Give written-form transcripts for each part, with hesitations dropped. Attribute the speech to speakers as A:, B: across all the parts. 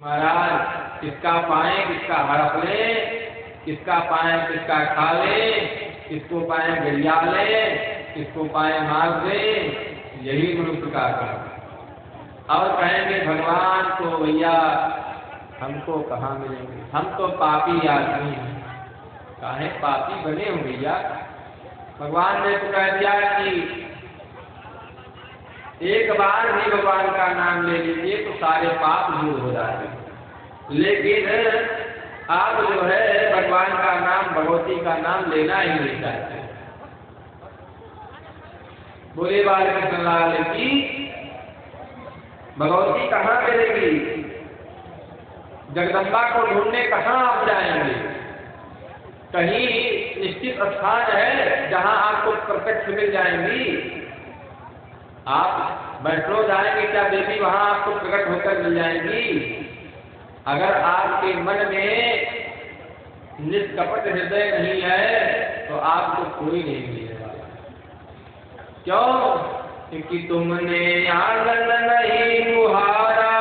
A: महाराज किसका पाए किसका हड़प ले, किसका पाए किसका खा ले, किसको पाए गिरिया ले, किसको पाए मार दे, यही मनुष्य का काम। और कहेंगे भगवान को भैया हमको कहाँ मिलेंगे, हम तो पापी आदमी हैं। काहे पापी बने हो भैया? भगवान ने तो कह दिया कि एक बार भी भगवान का नाम ले लीजिए तो सारे पाप दूर हो जाते हैं। लेकिन आप जो है भगवान का नाम, भगवती का नाम लेना ही नहीं चाहते। बोले बालकृष्ण लाल की भगवती कहाँ मिलेगी? जगदम्बा को ढूंढने कहाँ आप जाएंगे? कहीं निश्चित स्थान है जहाँ आपको प्रत्यक्ष मिल जाएंगी? आप वैष्णो जाएंगे क्या देवी वहां आपको प्रकट होकर मिल जाएंगी? अगर आपके मन में निष्कपट हृदय नहीं है तो आपको कोई नहीं मिलेगा। क्यों? क्योंकि तुमने आंगन नहीं बुहारा,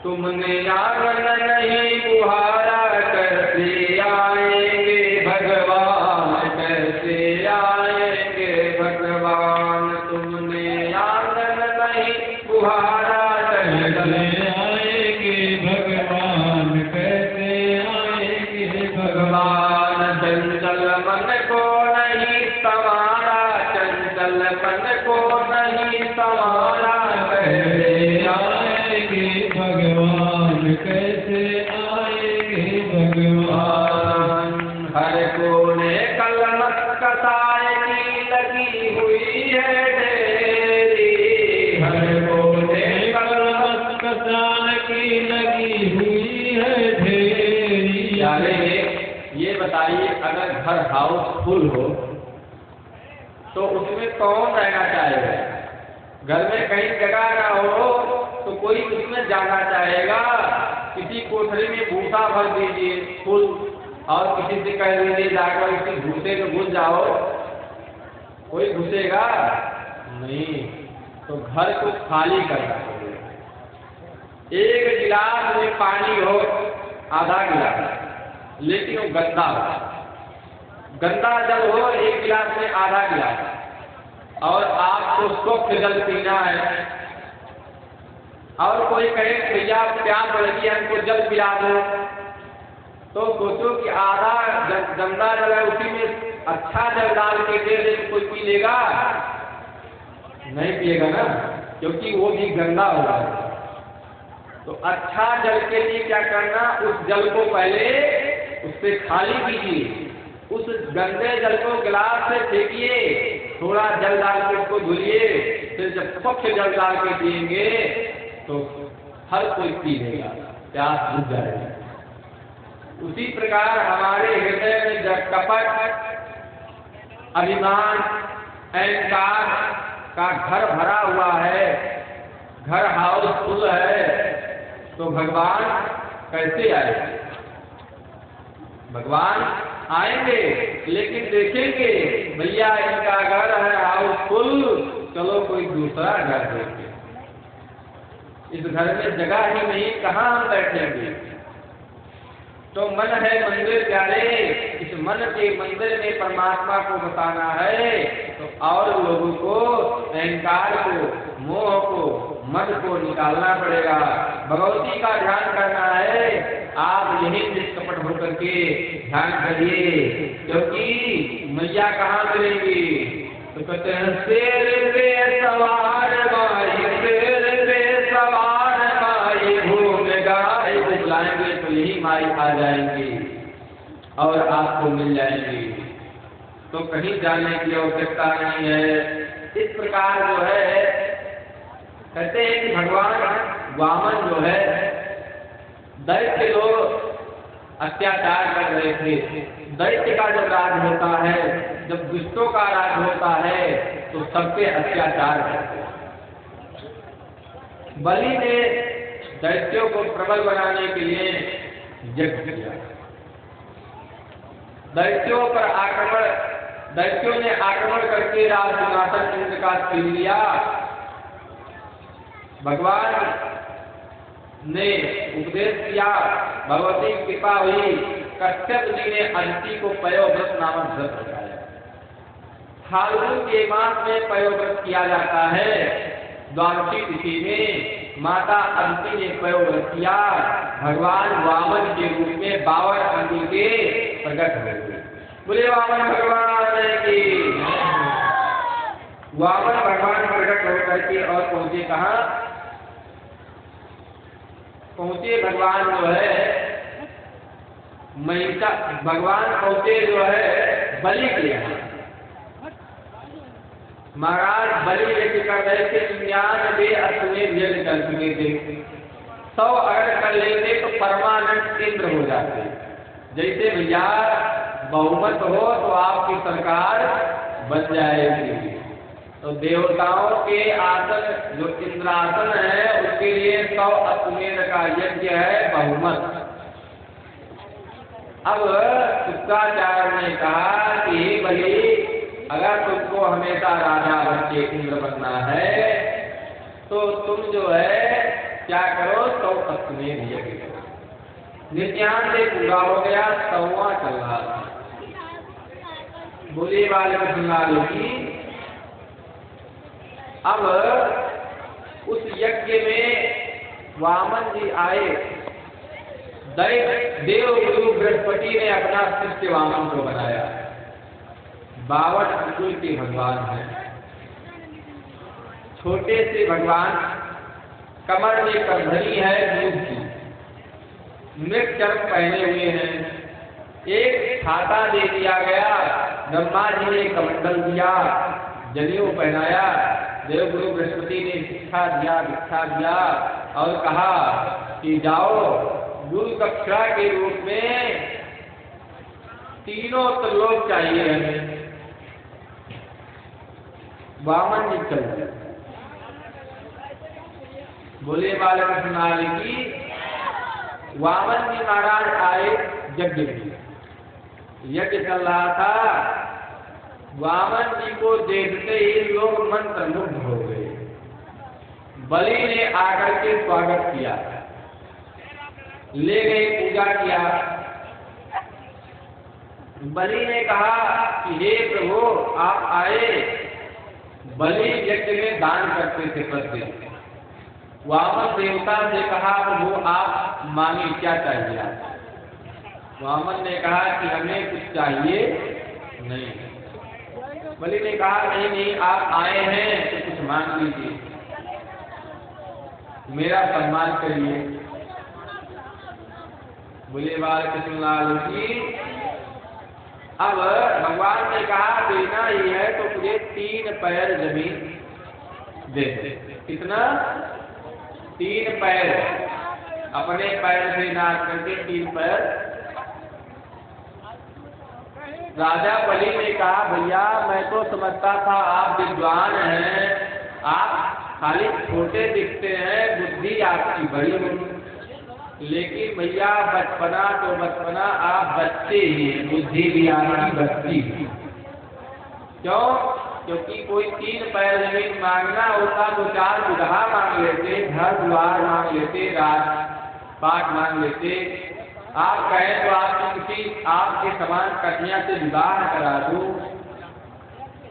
A: तुमने आंगन नहीं बुहारा, कैसे आएंगे भगवान, कैसे आएंगे भगवान। बुहारा कैसे आएंगे भगवान, कैसे आएंगे भगवान। चंचल मन को नहीं संवारा, चंचल मन को नहीं संवारा, कैसे आएंगे भगवान, कैसे आएंगे भगवान। हर कोने कलमत कसाए की लगी हुई है ढेरी, हर कोने कलमत कसाए की लगी हुई है ढेरी। यारे ये बताइए अगर घर हाउसफुल हो तो उसमें कौन रहना चाहेगा? घर में कहीं जगह ना हो तो कोई उसमें जाना चाहेगा? किसी कोठरी में भूसा भर दीजिए फुल और किसी से कह दीजिए जाकर इसी भूसे में घुस जाओ, कोई घुसेगा नहीं। तो घर को खाली करना पड़ेगा। एक गिलास में पानी हो, आधा गिलास, लेकिन वो गंदा हो, गंदा जल हो एक गिलास में आधा गिलास, और आपको स्वच्छ जल पीना है और कोई कहे भैया प्यास लगी हमको जल पिला दो, तो सोचो कि आधा गंदा जल है उसी में अच्छा जल डाल के दे दे तो कोई पी लेगा? नहीं पिएगा ना, क्योंकि वो भी गंदा होगा। तो अच्छा जल के लिए क्या करना, उस जल को पहले उससे खाली कीजिए, उस गंदे जल को गिलास से फेंकिए, थोड़ा जल डाल के उसको धुलिए, फिर जब स्वच्छ जल डाल के पिएंगे तो हर कोई पी लेगा, प्यास बुझ जाएगी। उसी प्रकार हमारे हृदय में जब कपट, अभिमान, अहंकार का घर भरा हुआ है, घर हाउसफुल है, तो भगवान कैसे आएंगे? भगवान आएंगे लेकिन देखेंगे भैया इनका घर है हाउसफुल, चलो कोई दूसरा घर देखें, इस घर में जगह ही नहीं, कहाँ हम बैठेंगे? तो मन है मंदिर प्यारे, इस मन के मंदिर में परमात्मा को बताना है तो और लोगों को अहंकार को, मोह को, मद को निकालना पड़ेगा। भगवती का ध्यान करना है, आप यही निष्कपट होकर के ध्यान करिए, क्योंकि मैया कहाँ मिलेंगी? तो कहते हैं शेर पे सवार माई, शेर पे सवार माई, घूम गाय को बुलाएंगे तो यही माई आ जाएंगी और आपको मिल जाएंगी, तो कहीं जाने की आवश्यकता नहीं है। इस प्रकार जो है कहते हैं कि भगवान वामन जो है, दैत्य लोग अत्याचार कर रहे थे, दैत्य का जब राज होता है, जब दुष्टों का राज होता है तो सबके अत्याचार करते हैं। बलि ने दैत्यों को प्रबल बनाने के लिए यज्ञ किया, दैत्यों पर आक्रमण, दैत्यों ने आक्रमण करके राज सिंहासन इंद्र का छीन लिया। भगवान ने उपदेश किया, भगवती कृपा हुई, कश्यप जी ने अदिति को पयोव्रत नामक व्रत बताया। फाल्गुन के मास में पयोव्रत किया जाता है। द्वादशी तिथि में माता अदिति ने पयोव्रत किया, भगवान वामन के रूप में 52 अंगुल के प्रकट हुए। बोले वामन भगवान की। वामन भगवान प्रकट होकर के और पहुंचे कहाँ? पहुंचे भगवान जो है महिषा, भगवान पहुंचे जो है बलि के यहाँ। महाराज बलि लेके कर रहे थे 99 अश्वमेध यज्ञ कर चुके थे। 100 अगर कर लेते तो परमानेंट इंद्र हो जाते। जैसे भैया बहुमत हो तो आपकी सरकार बन जाएगी। तो देवताओं के आसन जो इंद्रासन है उसके लिए 100 अश्वमेध का यज्ञ है बहुमत। अब शुक्राचार्य ने कहा कि बलि अगर तुमको हमेशा राजा बन के इंद्र बनना है तो तुम जो है क्या करो 100 अश्वमेध यज्ञ करो। नित्यान से पूरा हो गया, 100वां चल रहा था। बोले वाले सुना की। अब उस यज्ञ में वामन जी आए। देवगुरु बृहस्पति ने अपना शिष्य वामन को बनाया। 52 अंगुल के भगवान हैं। छोटे से भगवान, कमर में कंधनी है दूध की, मृग चर्म पहने हुए हैं। एक छाता दे दिया गया, ब्रह्मा जी ने कमंडल दिया, जनेऊ पहनाया। देवगुरु बृहस्पति ने दीक्षा दिया और कहा कि जाओ गुरु कक्षा के रूप में तीनों त्रिलोक चाहिए हमें। वामन जी चल गए। बोले बालकृष्ण नारी की। वामन जी महाराज आए यज्ञ में। यज्ञ चल रहा था। वामन जी को देखते ही लोग मंत्रमुग्ध हो गए। बलि ने आकर के स्वागत किया, ले गए, पूजा किया। बलि ने कहा कि हे प्रभु आप आए। बलि यज्ञ में दान करते थे प्रतिदिन। वामन देवता से कहा प्रभु आप मांगे क्या चाहिए आप? वामन ने कहा कि हमें कुछ चाहिए नहीं। बलि ने कहा नहीं आप आए हैं तो कुछ मांग लीजिए, मेरा सम्मान करिए। बोले बालकृष्ण लाल की। अब भगवान ने कहा देना ही है तो तुझे 3 पैर जमीन दे। कितना? 3 पैर, अपने पैर से नाप करके 3 पैर। राजा बलि ने कहा भैया मैं तो समझता था आप विद्वान हैं, आप खाली छोटे दिखते हैं, बुद्धि आपकी बड़ी होगी। लेकिन भैया बचपना तो बचपना, आप बच्चे ही हैं, बुद्धि भी आपकी बच्ची है। क्यों? क्योंकि कोई 3 पैर जमीन मांगना होता तो 4 बिगहा मांग लेते, घर द्वार मांग लेते, राजपाट मांग लेते। आप कहें तो आपकी किसी आपके समान कन्या से विवाह करा दूं।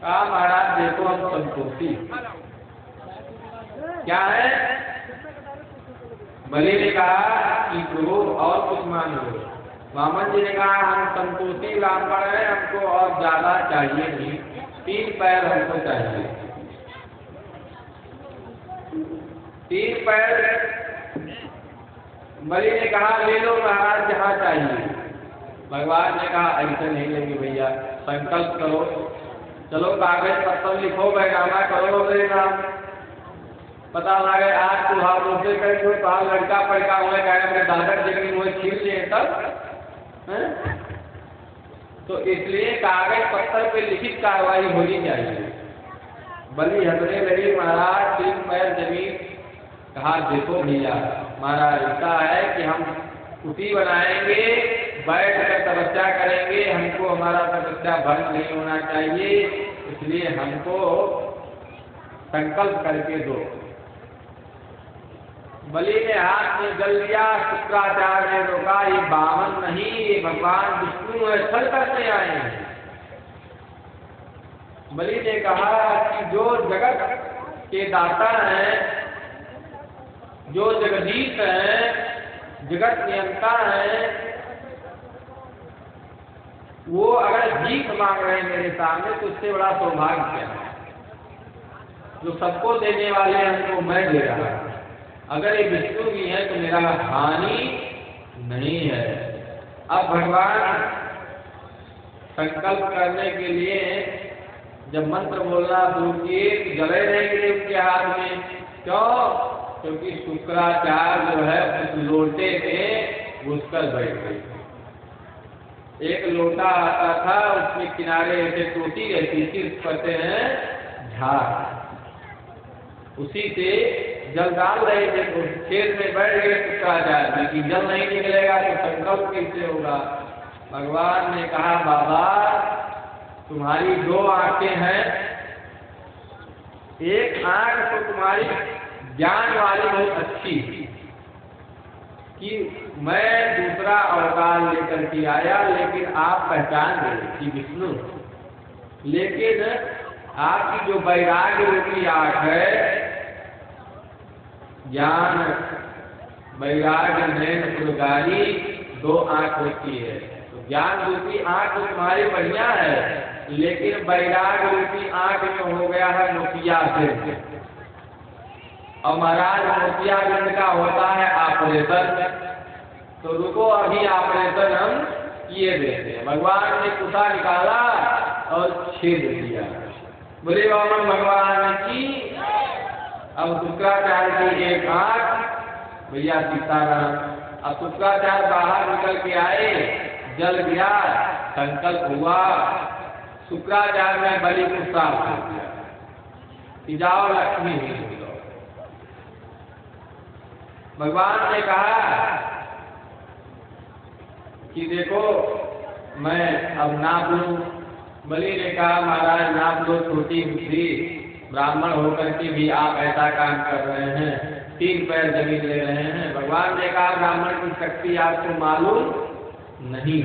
A: कहा महाराज देखो हम संतोषी। क्या है? बलि ने कहा कि प्रभु और कुछ मांग लो। वामन जी ने कहा हम संतोषी ब्राह्मण हैं, हमको और ज्यादा चाहिए नहीं, 3 पैर हमको चाहिए। 3 पैर बलि ने कहा ले लो महाराज जहाँ चाहिए। भगवान ने कहा ऐसे नहीं लेंगे भैया, संकल्प करो, चलो कागज पत्थर लिखो, बैनामा करो मेरे नाम। पता लगे आज तो हम उसे करेंगे तो आज लड़का पड़का हुए कहेंगे दादर जगह मुझे छीन लिए तब है? तो इसलिए कागज पत्थर पे लिखित कार्रवाई होनी चाहिए। बलि हंसने लगी महाराज 3 पैर जमीन। कहा देखो भैया महाराज ऐसा है कि हम कुटी बनाएंगे, बैठ कर तपस्या करेंगे, हमको हमारा तपस्या भंग नहीं होना चाहिए, इसलिए हमको संकल्प करके दो। बलि ने हाथ में जल दिया। शुक्राचार्य ने रोका, ये बामन नहीं, ये भगवान विष्णु है, छल करते आए हैं। बलि ने कहा कि जो जगत के दाता हैं, जो जगदीश हैं, जगत नियंता हैं, वो अगर भीख मांग रहे हैं मेरे सामने तो उससे बड़ा सौभाग्य क्या है। जो सबको देने वाले हैं उनको मैं दे रहा हूं। अगर ये विष्णु भी है तो मेरा हानि नहीं है। अब भगवान संकल्प करने के लिए जब मंत्र बोलना शुरू किए तो जले नहीं गिरे उनके हाथ में। क्यों? क्योंकि शुक्राचार्य जो है उस लोटे में घुसकर बैठ गए। एक लोटा आता था, उसमें किनारे ऐसे टूटी रहती थी, कहते हैं झाग, उसी से जल डाल रहे थे। तो खेत में बैठ गए शुक्राचार्य कि जल नहीं निकलेगा तो संकल्प कैसे होगा। भगवान ने कहा, बाबा तुम्हारी दो आंखें हैं, एक आंख तो तुम्हारी ज्ञान वाली बहुत अच्छी कि मैं दूसरा अवतार लेकर के आया, लेकिन आप पहचान गए कि विष्णु। लेकिन आपकी जो वैराग्य रूपी आंख है, ज्ञान वैराग्य नैन सुरगारी दो आंख होती है। तो ज्ञान रूपी आंख तो तुम्हारी बढ़िया है, लेकिन वैराग्य रूपी आंख में हो गया है मोतिया से। और महाराज मोतियाबिंद का होता है ऑपरेशन, तो रुको अभी ऑपरेशन हम किए देते हैं। भगवान ने कुसा निकाला और छेद दिया। बोले वामन भगवान की। अब शुक्राचार्य की एक आंख भैया सीताराम। अब शुक्राचार्य बाहर निकल के आए, जल गया, संकल्प हुआ। शुक्राचार्य ने बलि को साफ कर दिया कि जाओ लक्ष्मी ही। भगवान ने कहा कि देखो मैं अब नाप लूं। बलि ने कहा, महाराज नाप लो, छोटी बुद्धि, ब्राह्मण होकर के भी आप ऐसा काम कर रहे हैं, 3 पैर जमीन ले रहे हैं। भगवान ने कहा, ब्राह्मण की शक्ति आपको मालूम नहीं।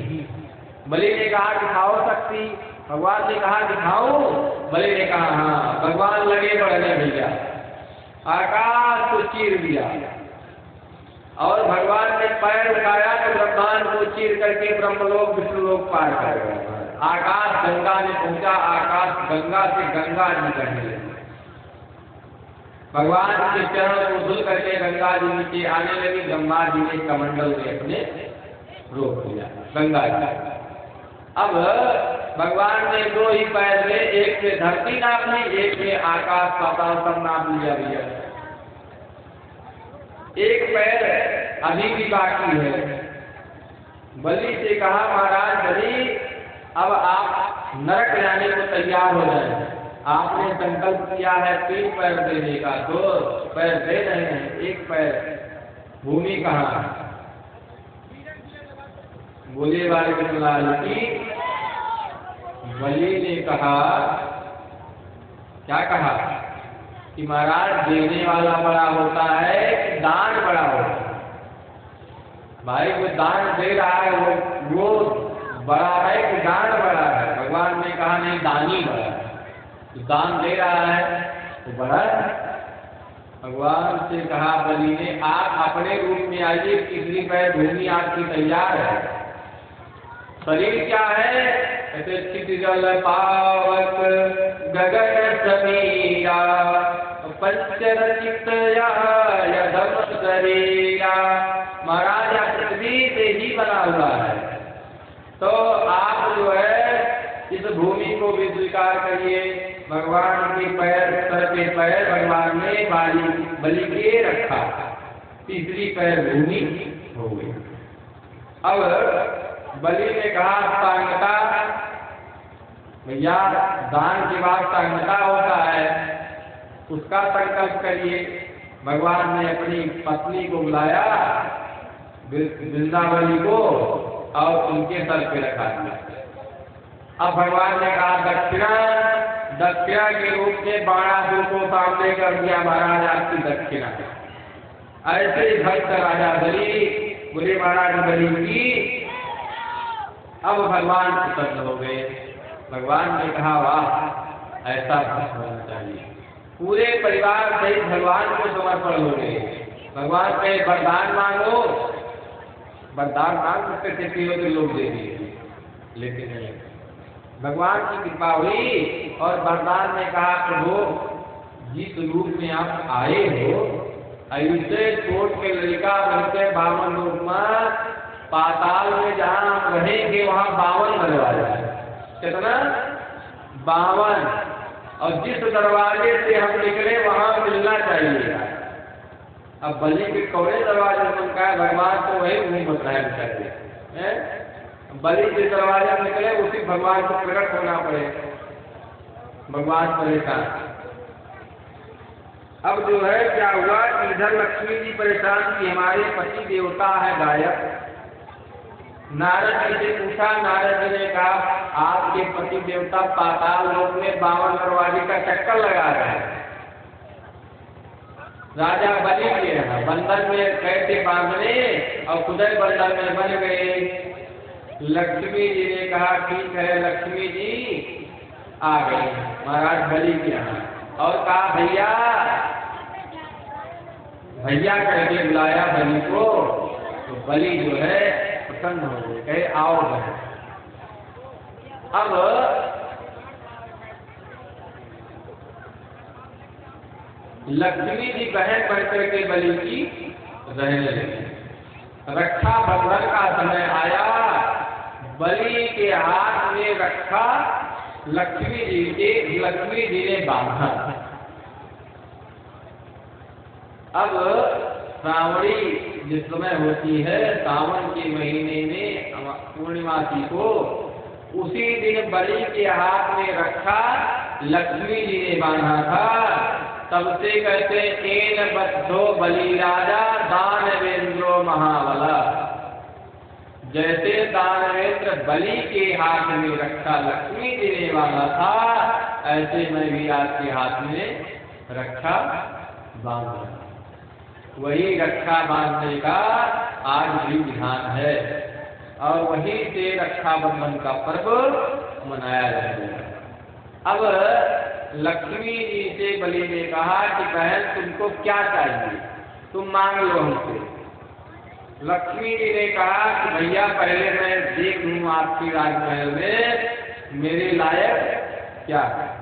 A: बलि ने कहा, दिखाओ शक्ति। भगवान ने कहा, दिखाऊं? बलि ने कहा, हाँ। भगवान लगे बढ़ने भैया, आकाश को चीर दिया। और भगवान ने पैर उठाया तो ब्रह्मांड को चीर करके ब्रह्मलोक विष्णुलोक पार कर गया। आकाश गंगा में पहुंचा, आकाश गंगा से गंगा जी बहने लगी। भगवान के चरण को धुल करके गंगा जी नीचे आने लगी। ब्रह्मा जी ने कमंडल में अपने रोक दिया गंगा जी। अब भगवान ने 2 ही पैर में, एक में धरती नाप ली, एक में आकाश पाताल सब नाप लिया भैया। एक पैर अभी भी बाकी है। बलि से कहा, महाराज बलि अब आप नरक जाने को तैयार हो जाए। आपने संकल्प किया है 3 पैर देने का, 2 पैर दे रहे हैं, 1 पैर भूमि कहाँ? बोले वाले कृष्णलाल की। बलि ने कहा, क्या कहा कि महाराज देने वाला बड़ा होता है कि दान बड़ा होता है? भाई वो दान दे रहा है वो बड़ा है कि दान बड़ा है? भगवान ने कहा, नहीं, दानी बड़ा है। तो दान दे रहा है तो बड़ा है। भगवान से कहा बलि ने, आप अपने रूप में आइए, तीसरी पैर भूमि आपकी तैयार है। शरीर क्या है? ऐसे चित जल पावक गगन समीरा, पंचरचित यधम शरीरा। महाराज पृथ्वी से ही बना हुआ है, तो आप जो है इस भूमि को भी स्वीकार करिए। भगवान के पैर, सर के पैर भगवान ने बलि के रखा, तीसरी पैर भूमि हो गई। अब बलि ने कहा, सांगता भैया, दान के बाद सांगता होता है, उसका संकल्प करिए। भगवान ने अपनी पत्नी को बुलाया, वृंदावली को, और उनके सर पे रखा दिया। अब भगवान ने कहा, दक्षिणा। दक्षिणा के रूप में 12 को सामने कर दिया, महाराज आपकी दक्षिणा। ऐसे भक्त राजा बलि बोले महाराज बलि की। अब भगवान प्रसन्न हो गए। भगवान ने कहा वाह ऐसा भक्त होना चाहिए। पूरे परिवार सहित भगवान को समर्पण हो गए। भगवान के वरदान मांगो, वरदान मांग सकते थे कि लोग दे दिए, लेकिन नहीं, भगवान की कृपा हुई और वरदान ने कहा प्रभु जिस रूप में आप आए हो ऐसे छोट के लड़का बनते 52 रूप में पाताल में जहाँ हम रहेंगे वहाँ 52 दरवाजा है। कितना? 52। और जिस दरवाजे से हम निकले वहाँ मिलना चाहिए। अब बलि के कौड़े दरवाजे में का भगवान को वही मुँह बताया चाहिए। बलि के दरवाजा निकले उसी भगवान को प्रकट होना पड़े। भगवान परेशान। अब जो है क्या हुआ कि इधर लक्ष्मी जी परेशान कि हमारे पति देवता है गायब। नारद जी से पूछा, नारद जी ने कहा आपके पति देवता पाताल लोक में 52 दरवाजे का चक्कर लगा रहे हैं। राजा बलि के यहाँ बंधन में कैसे बांधने और खुद बंधन में बन गए। लक्ष्मी जी ने कहा ठीक है लक्ष्मी जी आ गई महाराज बलि के यहाँ और कहा भैया भैया करके बुलाया बलि को। तो बलि जो है प्रसन्न हो गए, कहे आओ बहन। अब लक्ष्मी जी बहन बनकर के बलि की रहने लगी। रक्षा बंधन का समय आया, बलि के हाथ में रक्षा लक्ष्मी जी ने बांधा। अब श्रावणी जिस समय होती है सावन के महीने में पूर्णिमासी को, उसी दिन बलि के हाथ में रक्षा लक्ष्मी जी ने बांधा था। तब से कहते एन बद्धो बलि राजा दानवेंद्रो महाबला। जैसे दानवेंद्र बलि के हाथ में रक्षा लक्ष्मी जी ने बांधा था, ऐसे मैं भी आपके हाथ में रक्षा बांधा। वही रक्षा बांधने का आज भी विधान है और वहीं से रक्षाबंधन का पर्व मनाया जाएगा। अब लक्ष्मी जी से बलि ने कहा कि बहन तुमको क्या चाहिए, तुम मांग लो हमसे। लक्ष्मी जी ने कहा कि भैया पहले मैं देख लूँ आपकी राजमहल में मेरे लायक क्या है।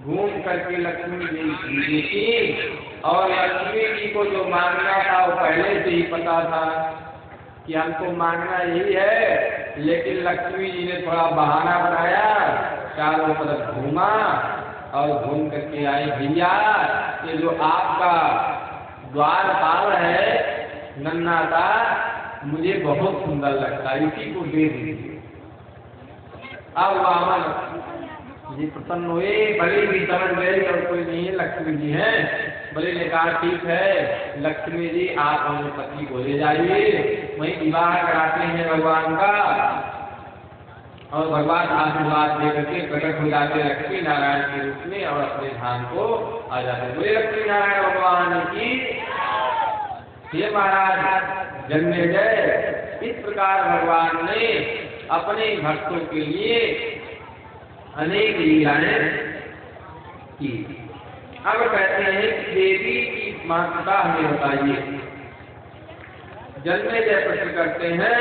A: घूम करके लक्ष्मी जी देखी और लक्ष्मी जी को जो मांगना था वो पहले से ही पता था कि हमको मांगना यही है। लेकिन लक्ष्मी जी ने थोड़ा बहाना बनाया, चारों तरफ घूमा और घूम करके आई भैया ये जो आपका द्वारपाल है नन्ना का मुझे बहुत सुंदर लगता है, इसी को दे दीजिए। अब वामन जी प्रसन्न हुए, बलि भी समझ गए और कोई नहीं है लक्ष्मी जी हैं। बलि ने कहा ठीक है लक्ष्मी जी आप अपने पति को ले जाइए, वहीं विवाह कराते हैं भगवान का। और भगवान आशीर्वाद दे करके प्रकट हो जाते लक्ष्मी नारायण के रूप में और अपने धाम को आ जाते। बोले लक्ष्मी नारायण भगवान की हे महाराज जन्मेजय। इस प्रकार भगवान ने अपने भक्तों के लिए अनेक लीलाएं की। अब कहते हैं कि देवी की महत्ता हमें बताइए। जन्मेजय प्रश्न करते हैं,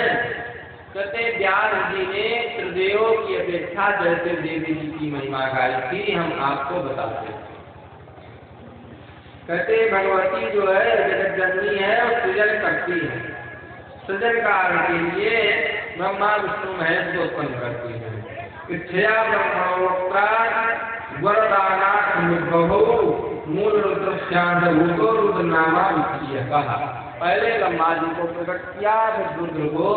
A: कहते व्यास जी ने त्रिदेवों की अपेक्षा जैसे देवी जी की महिमा गाई थी हम आपको बताते हैं। कहते भगवती जो है जगत जननी है और सृजन करती है। सृजन कार्य के लिए ब्रह्मा विष्णु महेश को उत्पन्न करती है। इच्छया ब्रह्मोक्ता वरदानाथ मुद्भवो मूल रुद्रश्याम भूतो रुद्र नामा विषय कहा। पहले ब्रह्मा जी को प्रकट किया फिर रुद्र को।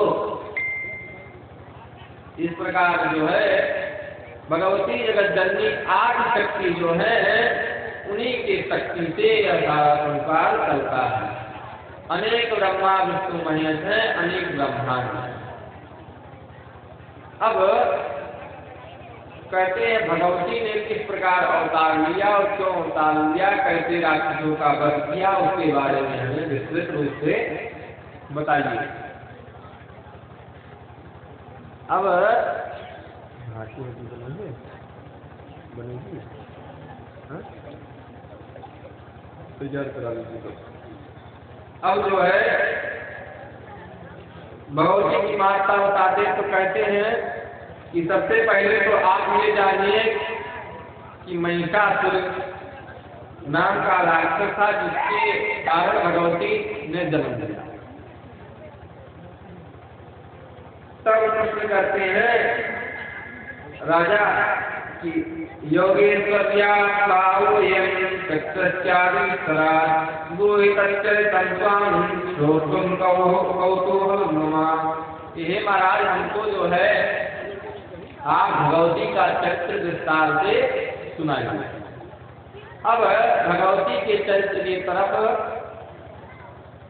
A: इस प्रकार जो है भगवती जगत जननी आदि शक्ति जो है उन्हीं की शक्ति से यह सारा संसार चलता है। अनेक ब्रह्मा विष्णु महेश हैं, अनेक ब्रह्मांड हैं। अब कहते हैं भगवती ने किस प्रकार अवतार लिया और क्यों अवतार लिया, कैसे राक्षसों का वध किया, उसके बारे में हमें विस्तृत रूप से बताइए। अब बनेगी तैयार करा लीजिए। अब जो है भगवती की माता बताते तो कहते हैं कि सबसे पहले तो आप ये जानिए कि महिषासुर नाम का राक्षस था जिसके कारण भगवती ने जन्म लिया। तब प्रश्न करते हैं राजा कि योगेश्वर्या बाहुयं चक्षुश्चादितरा दुहितश्चरितं स्वां श्रोतुं कौतूहलं मम। ये महाराज हमको जो है आप भगवती का चरित्र विस्तार से सुनाइए। अब भगवती के चरित्र की तरफ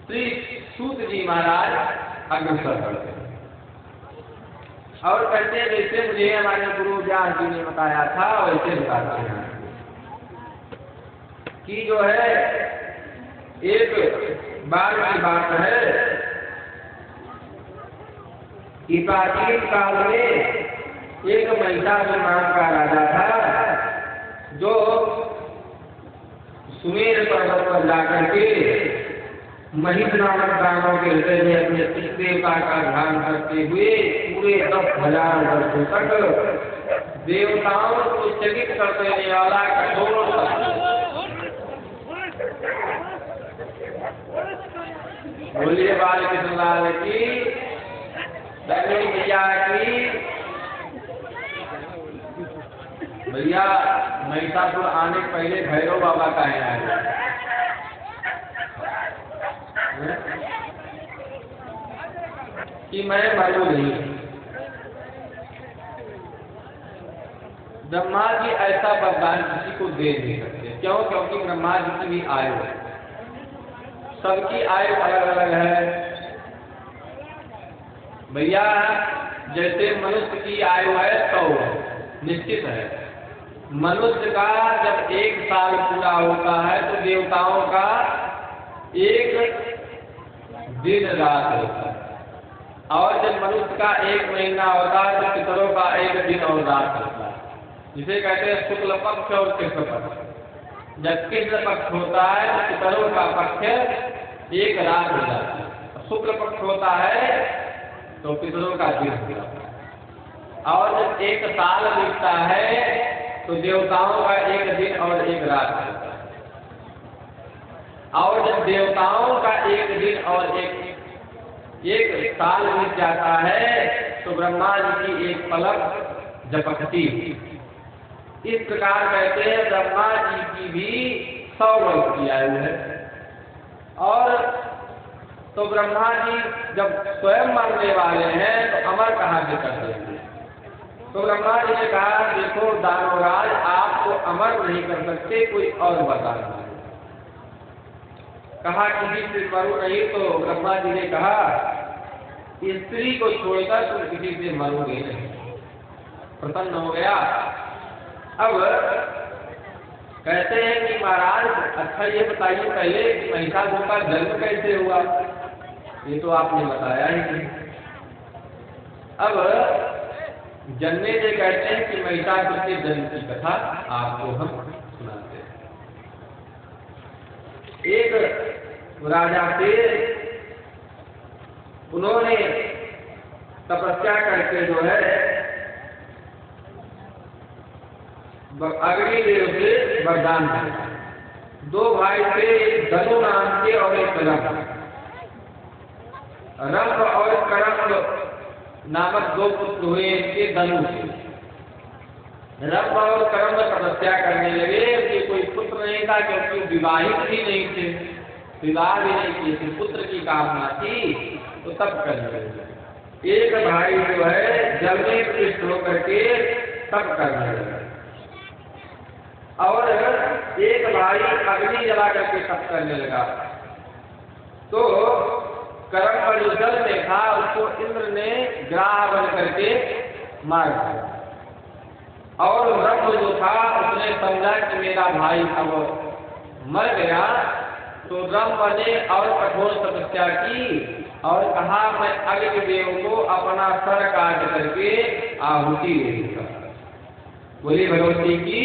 A: श्री सूत जी महाराज अग्रसर करते हैं और कहते हैं जैसे मुझे हमारे गुरु व्यास जी ने बताया था वैसे बताते हैं कि जो है एक बार की बात है कि प्राचीन काल में एक महिषासुर नाम का राजा था जो सुमेर पर्वत पर जाकर के महिष नामक दानव के हृदय में अपने इष्ट देवता का ध्यान करते हुए पूरे 10,000 वर्षों तक देवताओं को चकित कर देने वाला कठोर बोलिए बालकृष्ण लाल की, दक्षिणी भैया की। भैया महिषासुर आने के पहले भैरव बाबा का है आए कि मैं मरू नहीं। ब्रह्मा जी ऐसा वरदान किसी को दे नहीं सकते। क्यों? क्योंकि ब्रह्मा जी की भी आयु है, सबकी आयु अलग अलग है। भैया जैसे मनुष्य की आयु है 100 निश्चित है। मनुष्य का जब 1 साल पूरा होता है तो देवताओं का 1 दिन रात होता है, और जब मनुष्य का 1 महीना होता है तो पितरों का 1 दिन और रात होता है, जिसे कहते हैं शुक्ल पक्ष और कृष्ण पक्ष। जब कृष्ण पक्ष होता है तो पितरों का पक्ष 1 रात हो जाता है, शुक्ल पक्ष होता है तो पितरों का दिन हो जाता है, और जब 1 साल बीतता है तो देवताओं का 1 दिन और 1 रात होता है, और जब देवताओं का 1 दिन और 1 साल बीत जाता है तो ब्रह्मा जी की 1 पलक झपकती। इस प्रकार कहते हैं ब्रह्मा जी की भी 100 वर्ष की आयु है। और तो ब्रह्मा जी जब स्वयं मरने वाले हैं तो अमर कहाँ से कर देंगे? तो ब्रह्मा जी ने कहा देखो दानवराज आपको अमर नहीं कर सकते, कोई और बताना। कहा किसी से मरो नहीं, तो ब्रह्मा जी ने कहा स्त्री को छोड़कर तुम किसी से मरोगे नहीं। प्रसन्न हो गया। अब कहते हैं कि महाराज अच्छा ये बताइए पहले कि महिषासुर का जन्म कैसे हुआ? ये तो आपने बताया ही नहीं। अब जन्मे से कहते हैं कि महिषासुर के जन्म की कथा आपको हम सुनाते हैं। एक राजा थे, उन्होंने तपस्या करके जो है अग्निदेव से वरदान दिया। 2 भाई थे, धनु नाम के और एक रंभ और करम नामक 2 पुत्र हुए इनके धनु से। रंभ और करम तपस्या करने लगे, उनके कोई पुत्र नहीं था क्योंकि विवाहित भी नहीं थे, विवाह भी नहीं किए थे, पुत्र की कामना थी तो तप करने लगे। एक भाई जो है जल में प्रविष्ट होकर के तप करने लगा और एक भाई अग्नि जला करके तप करने लगा। तो कर्म पर जो जल में था उसको इंद्र ने ग्राह बन करके मार दिया। और रंग जो था उसने समझा कि मेरा भाई अब मर गया, तो रंग ने और कठोर तपस्या की और कहा मैं अग्निदेव को अपना सर काट करके आहुति दे दूंगा। बोली भगवती की।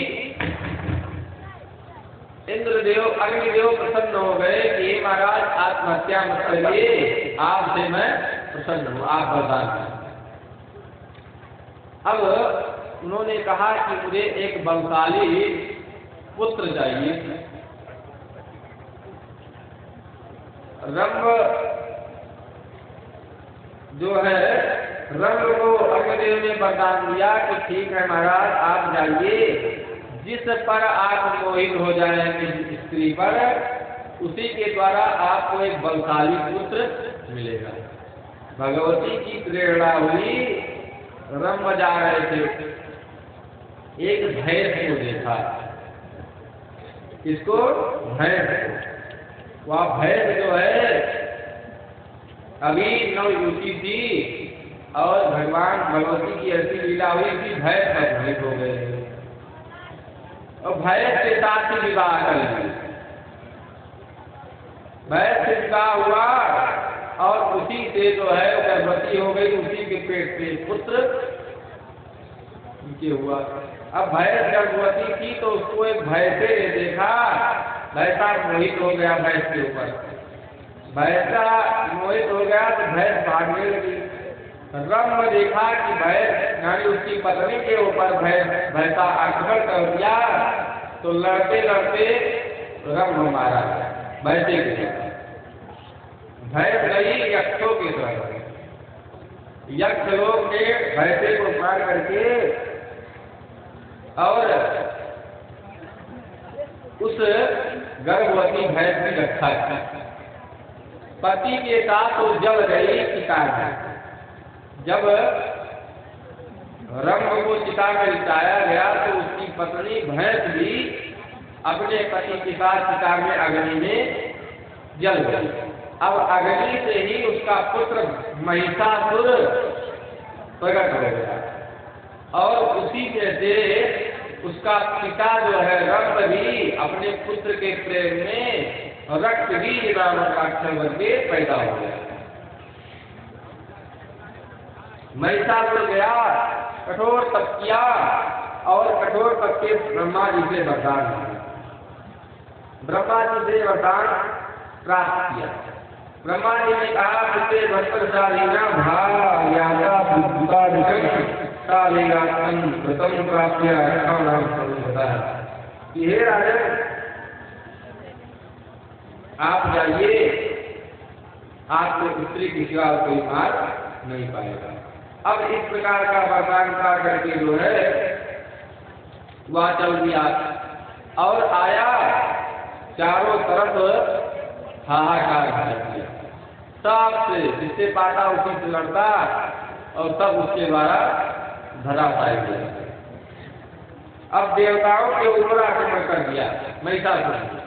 A: इंद्रदेव अग्निदेव प्रसन्न हो गए कि महाराज आत्महत्या मत करिए, आपसे मैं प्रसन्न हूँ, आप वरदान दें। अब उन्होंने कहा कि मुझे एक बलशाली पुत्र चाहिए। रंग जो है, रंग को अग्निदेव ने वरदान दिया कि ठीक है महाराज, आप जाइए, जिस पर आप मोहित हो जाएंगे स्त्री पर, उसी के द्वारा आपको एक बलशाली पुत्र मिलेगा। भगवती की प्रेरणा हुई। रंग जा रहे थे, एक भैंस को देखा। किसको? भैंस। वह भैंस जो है अभी नवयुवती थी और भगवान भगवती की ऐसी लीला हुई कि भैंस पर मोहित हो गए और भैंस के साथ ही विवाह कर लिया। भैंस से विवाह हुआ और उसी से जो है गर्भवती हो गई, उसी के पेट से पुत्र उनके हुआ। अब भैंस गर्भवती थी तो उसको एक भैंसे ने देखा, भैंसा मोहित हो गया भैंस के ऊपर। भैंसा मोहित हो गया तो भैंस भागने लगी। रंग देखा कि भैंस यानी उसकी पत्नी के ऊपर भैंसा आक्रमण कर दिया, तो लड़ते लड़ते रंग मारा भैंसे के। भैंस गई यक्षों की तरफ। यक्ष लोग ने भैंसे को मार करके और उस गर्भवती भैंस की रक्षा की। पति के साथ वो जल गई चिता में। जब रंग को चिता में लिटाया गया तो उसकी पत्नी भैंस भी अपने पति के साथ चिता में अग्नि में जल गई। अब अग्नि से ही उसका पुत्र महिषासुर प्रकट हो गया और उसी के से उसका पिता जो है रंग भी अपने पुत्र के प्रेम में रक्तबीज नामक राक्षस बन के पैदा हो गया। महिषासुर गया, कठोर तप किया और कठोर तप के ब्रह्मा जी से वरदान मांगा। ब्रह्मा जी से वरदान प्राप्त किया। ब्रह्मा जी ने कहा मुझे भक्तशाली ना भायादा बुद्धा कालेगा प्रथम प्राप्त हे राजन, आप जाइए, आपको स्त्री की सिवा कोई मार नहीं पाएगा। अब इस प्रकार का वरदान पा करके जो है वह चल दिया और आया, चारों तरफ हाहाकार कर दिया। सबसे जिससे पाता उसी से लड़ता और सब उसके द्वारा धराशायी हो जाता। अब देवताओं के ऊपर आक्रमण कर दिया महिषासुर।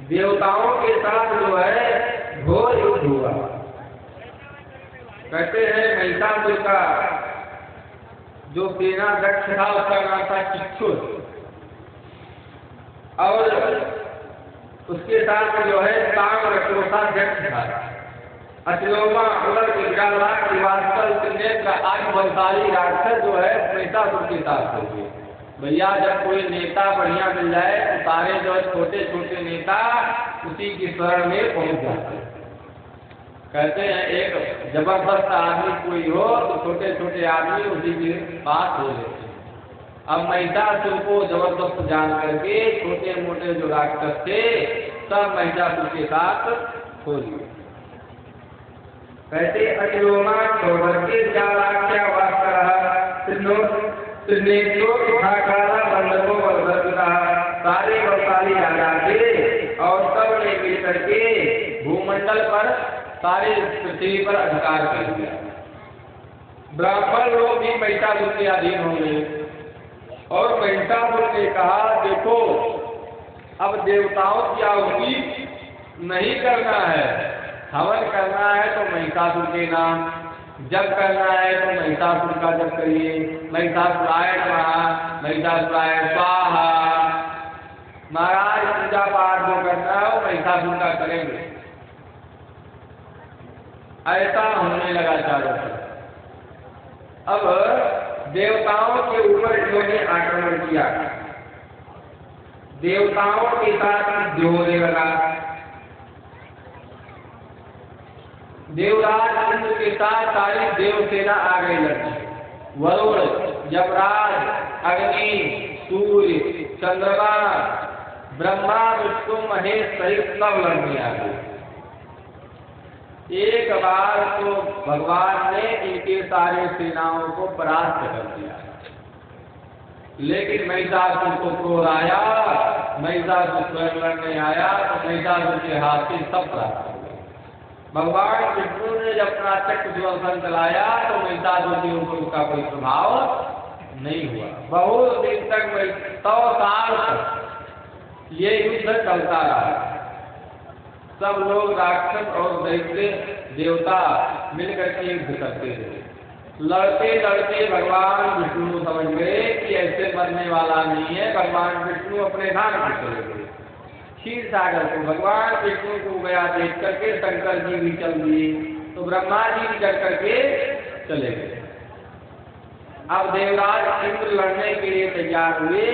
A: देवताओं के साथ जो है घोर युद्ध हुआ। कहते हैं महिषासुर का जो सेनाध्यक्ष था उसका नाम था चिक्षुर और उसके साथ जो है ताम्रकोषाध्यक्ष था अतिलोमा उदर विग्रह श्रीवास्तव त्रिनेत्र आदि बलशाली राक्षस जो है महिषासुर के साथ हो गए। भैया जब कोई नेता बढ़िया मिल जाए तो सारे जो छोटे छोटे नेता उसी की शरण में पहुंच जाते हैं। कहते हैं एक जबरदस्त आदमी कोई हो तो छोटे छोटे आदमी उसी के पास हो लेते हैं। अब महिषासुर को जबरदस्त जान करके छोटे मोटे जो राक्षस थे सब महिषासुर के साथ हो लिए। कहते अतिलोमा के चालाक्या सारे बलशाली राजा थे और सब ने मिल करके भूमंडल पर सारे पृथ्वी पर अधिकार कर दिया। ब्राह्मण लोग भी महिषासुर के अधीन हो गए और महिषासुर ने कहा देखो अब देवताओं की आहुति नहीं करना है, हवन करना है तो महिषासुर के नाम, जब करना है तो महिषासुर का जब करिए, महिषासुराय नमः, महिषासुराय स्वाहा। महाराज पूजा पाठ जो करना है वो महिषासुर का करेंगे। ऐसा होने लगा चारों तरफ। अब देवताओं के ऊपर इन्होंने आक्रमण किया, देवताओं के साथ युद्ध होने लगा। देवराज इंद्र के साथ सारी देवसेना आ गई लड़की। वरुण, यमराज, अग्नि, सूर्य, चंद्रमा, ब्रह्मा, विष्णु, महेश सहित सब लड़ने आ गए। एक बार तो भगवान ने इनके सारे सेनाओं को परास्त कर दिया, लेकिन महिषासुर को क्रोध आया, महिषासुर स्वयं लड़ने आया तो महिषासुर के हाथ से सब परास्त हो गए। भगवान विष्णु ने जब अपना चक्र सुदर्शन चलाया तो महिषासुर के ऊपर उसका कोई प्रभाव नहीं हुआ। बहुत दिन तक 100 साल तक ये युद्ध चलता रहा। सब लोग राक्षस और दैत्य देवता मिलकर के युद्ध करते थे। लड़ते लड़ते भगवान विष्णु समझ गए कि ऐसे मरने वाला नहीं है। भगवान विष्णु अपने धाम में चले गए क्षीर सागर को। भगवान विष्णु को गया देख करके शंकर जी भी चल दिए, तो ब्रह्मा जी भी चल करके चले गए। अब देवराज इंद्र लड़ने के लिए तैयार हुए।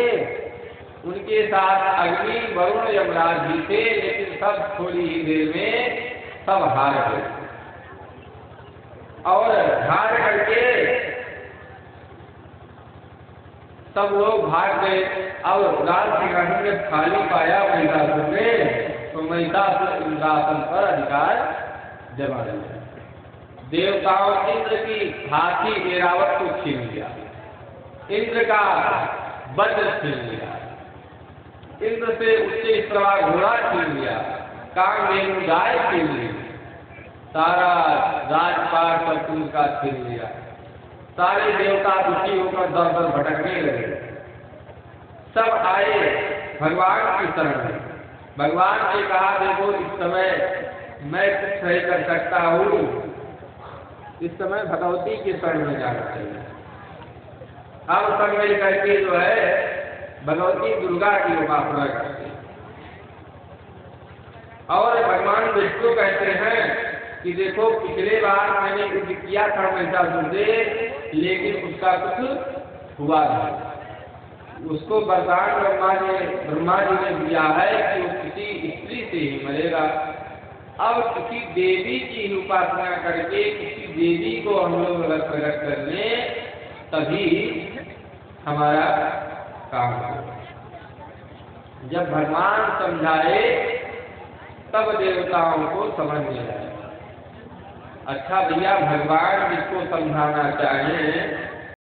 A: उनके साथ अग्नि, वरुण, यमराज भी थे, लेकिन सब थोड़ी ही देर में सब हार गए। और हार करके सब लोग भाग गए। अब राजसिंहासन ने खाली पाया महिषासुर ने, तो महिषासुर इंद्रासन पर अधिकार जमा लिया। देवताओं इंद्र की हाथी ऐरावत को छीन लिया, इंद्र का वज्र छीन लिया, इंद्र से उच्च प्रवा घोड़ा छीन लिया, कामधेनु गाय छीन ली, सारा राजपाट पर का छीन लिया। सारे देवता दुखी होकर दर दर भटकने लगे। सब आए भगवान की शरण में। भगवान ने कहा, देखो इस समय मैं कुछ नहीं कर सकता हूँ, इस समय भगवती के शरण में जाना चाहिए। हम सब मिल करके जो है भगवती दुर्गा की उपासना करते हैं। और भगवान विष्णु कहते हैं कि देखो पिछले बार मैंने युद्ध किया था महिषासुर से, लेकिन उसका कुछ हुआ नहीं। उसको वरदान ब्रह्मा जी ने दिया है कि वो किसी स्त्री से ही मरेगा। अब किसी देवी की उपासना करके किसी देवी को हम लोग प्रकट कर लें, तभी हमारा काम हो। जब भगवान समझाए तब देवताओं को समझ में आया। अच्छा भैया, भगवान जिसको समझाना चाहे